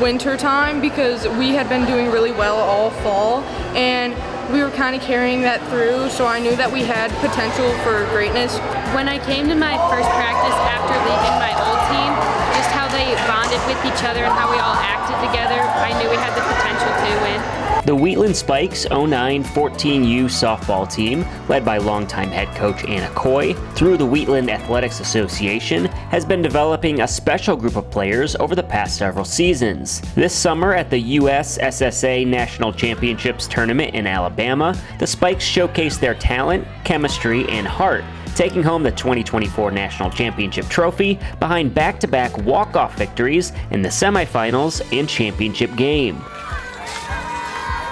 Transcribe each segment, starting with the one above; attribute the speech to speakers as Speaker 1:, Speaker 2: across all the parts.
Speaker 1: winter time because we had been doing really well all fall, and we were kind of carrying that through, so I knew that we had potential for greatness.
Speaker 2: When I came to my first practice after leaving my old team, just how they bonded with each other and how we all acted together, I knew we had the potential to win.
Speaker 3: The Wheatland Spikes 09-14U softball team, led by longtime head coach Anna Kooi, through the Wheatland Athletics Association, has been developing a special group of players over the past several seasons. This summer at the USSSA National Championships Tournament in Alabama, the Spikes showcased their talent, chemistry, and heart, taking home the 2024 National Championship trophy behind back-to-back walk-off victories in the semifinals and championship game.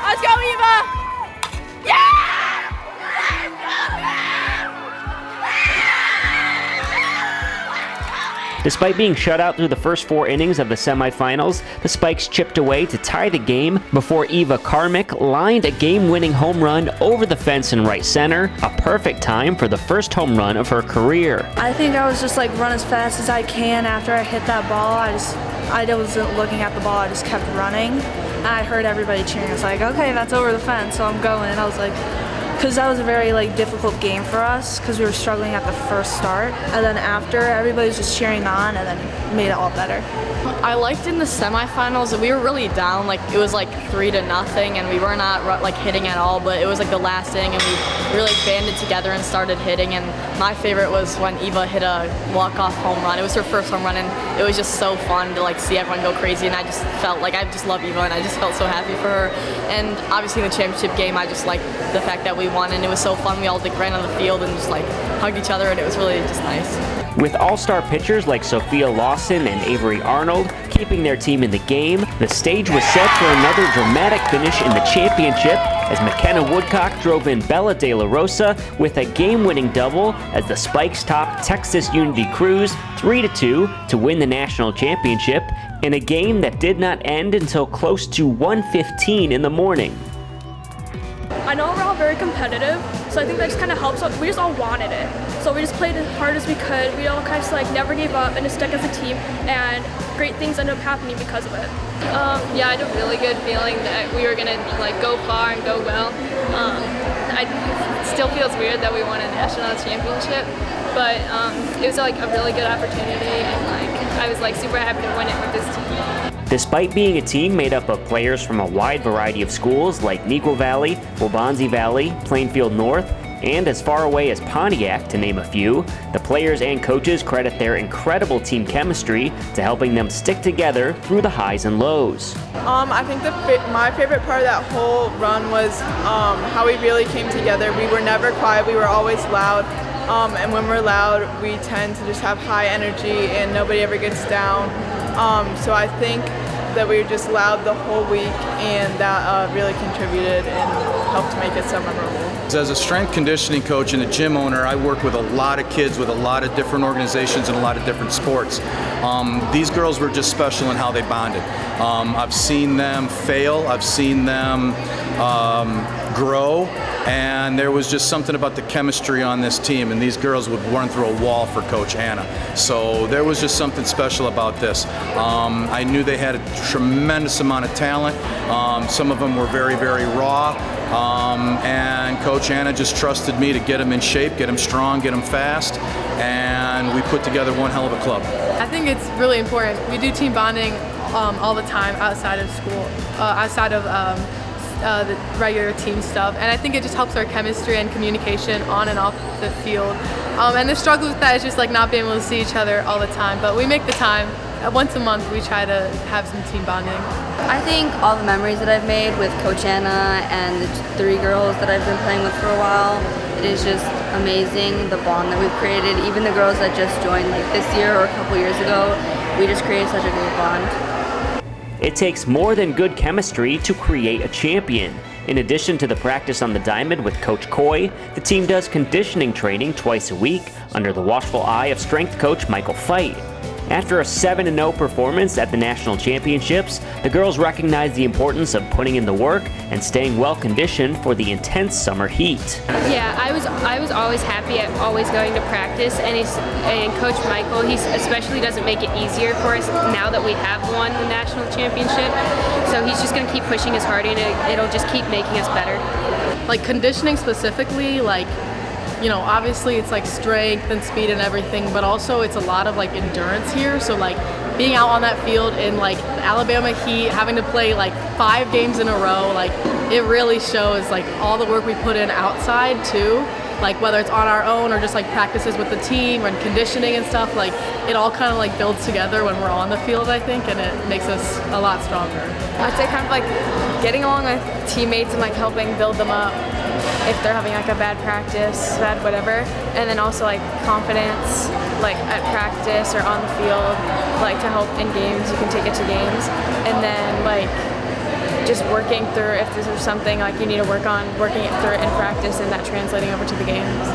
Speaker 4: Let's go, Eva! Yeah!
Speaker 3: Despite being shut out through the first 4 innings of the semifinals, the Spikes chipped away to tie the game before Eva Karmick lined a game-winning home run over the fence in right center, a perfect time for the first home run of her career.
Speaker 5: I think I was just like run as fast as I can after I hit that ball. I wasn't looking at the ball, I just kept running. I heard everybody cheering. I was like, okay, that's over the fence, so I'm going. And I was like, because that was a very difficult game for us because we were struggling at the first start. And then after, everybody was just cheering on, and then it made it all better.
Speaker 6: I liked in the semifinals that we were really down, it was 3-0, and we were not hitting at all, but it was the last inning, and we really banded together and started hitting. And my favorite was when Eva hit a walk-off home run. It was her first home run, and it was just so fun to see everyone go crazy, and I just felt I just love Eva, and I just felt so happy for her. And obviously in the championship game, I just liked the fact that we won, and it was so fun. We all ran on the field and just hugged each other, and it was really just nice.
Speaker 3: With all-star pitchers like Sophia Lawson and Avery Arnold keeping their team in the game, the stage was set for another dramatic finish in the championship as McKenna Woodcock drove in Bella De La Rosa with a game-winning double as the Spikes topped Texas Unity Cruz 3-2 to win the national championship in a game that did not end until close to 1:15 in the morning.
Speaker 4: I know we're all very competitive, so I think that just kind of helps us. We just all wanted it. So we just played as hard as we could. We all kind of never gave up and just stuck as a team, and great things ended up happening because of it.
Speaker 7: Yeah, I had a really good feeling that we were gonna go far and go well. It still feels weird that we won a national championship, but it was a really good opportunity, and I was super happy to win it with this team.
Speaker 3: Despite being a team made up of players from a wide variety of schools like Negro Valley, Waubonsie Valley, Plainfield North, and as far away as Pontiac, to name a few, the players and coaches credit their incredible team chemistry to helping them stick together through the highs and lows.
Speaker 8: I think my favorite part of that whole run was how we really came together. We were never quiet, we were always loud. And when we're loud, we tend to just have high energy and nobody ever gets down. So I think that we were just loud the whole week, and that really contributed and helped make it so memorable.
Speaker 9: As a strength conditioning coach and a gym owner, I work with a lot of kids with a lot of different organizations and a lot of different sports. These girls were just special in how they bonded. I've seen them fail, I've seen them grow, and there was just something about the chemistry on this team, and these girls would run through a wall for Coach Anna. So there was just something special about this. I knew they had a tremendous amount of talent. Some of them were very, very raw, and Coach Anna just trusted me to get them in shape, get them strong, get them fast, and we put together one hell of a club.
Speaker 10: I think it's really important. We do team bonding all the time outside of school, outside of the regular team stuff, and I think it just helps our chemistry and communication on and off the field. And the struggle with that is just not being able to see each other all the time, but we make the time. Once a month we try to have some team bonding.
Speaker 5: I think all the memories that I've made with Coach Anna and the 3 girls that I've been playing with for a while, it is just amazing, the bond that we've created. Even the girls that just joined this year or a couple years ago, we just created such a great bond.
Speaker 3: It takes more than good chemistry to create a champion. In addition to the practice on the diamond with Coach Kooi, the team does conditioning training twice a week under the watchful eye of strength coach Michael Feit. After a 7-0 performance at the National Championships, the girls recognized the importance of putting in the work and staying well-conditioned for the intense summer heat.
Speaker 2: Yeah, I was always happy at always going to practice, and Coach Michael, he especially doesn't make it easier for us now that we have won the National Championship. So he's just going to keep pushing us hard, and it'll just keep making us better.
Speaker 10: Like conditioning specifically, like, you know, obviously it's like strength and speed and everything, but also it's a lot of like endurance here. So like being out on that field in like the Alabama heat, having to play like 5 games in a row, like it really shows like all the work we put in outside too. Like whether it's on our own or just like practices with the team and conditioning and stuff, like it all kind of like builds together when we're on the field, I think, and it makes us a lot stronger.
Speaker 11: I'd say kind of like getting along with teammates and like helping build them up if they're having like a bad practice, bad whatever, and then also like confidence, like at practice or on the field, like to help in games, you can take it to games, and then like just working through if there's something like you need to work on, working it through it in practice and that translating over to the games.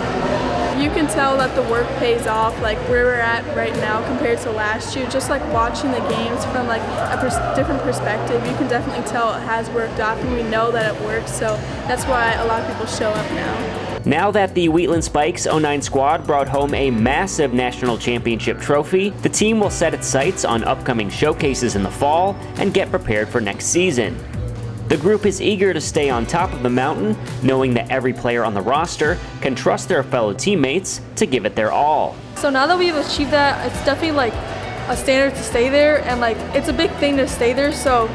Speaker 4: You can tell that the work pays off, like where we're at right now compared to last year. Just like watching the games from like a different perspective, you can definitely tell it has worked off, and we know that it works. So that's why a lot of people show up now.
Speaker 3: Now that the Wheatland Spikes 09 squad brought home a massive national championship trophy, the team will set its sights on upcoming showcases in the fall and get prepared for next season. The group is eager to stay on top of the mountain, knowing that every player on the roster can trust their fellow teammates to give it their all.
Speaker 5: So now that we've achieved that, it's definitely like a standard to stay there, and like it's a big thing to stay there. So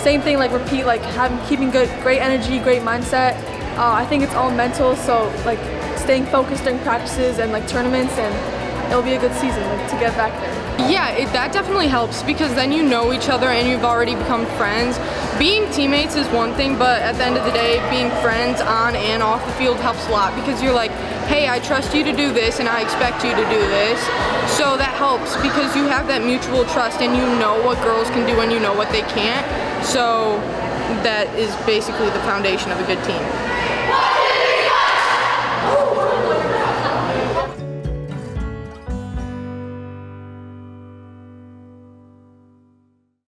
Speaker 5: same thing, like repeat, like keeping great energy, great mindset. I think it's all mental. So like staying focused during practices and like tournaments, and it'll be a good season like, to get back there.
Speaker 1: Yeah, that definitely helps because then you know each other and you've already become friends. Being teammates is one thing, but at the end of the day, being friends on and off the field helps a lot because you're like, hey, I trust you to do this and I expect you to do this. So that helps because you have that mutual trust and you know what girls can do and you know what they can't. So that is basically the foundation of a good team.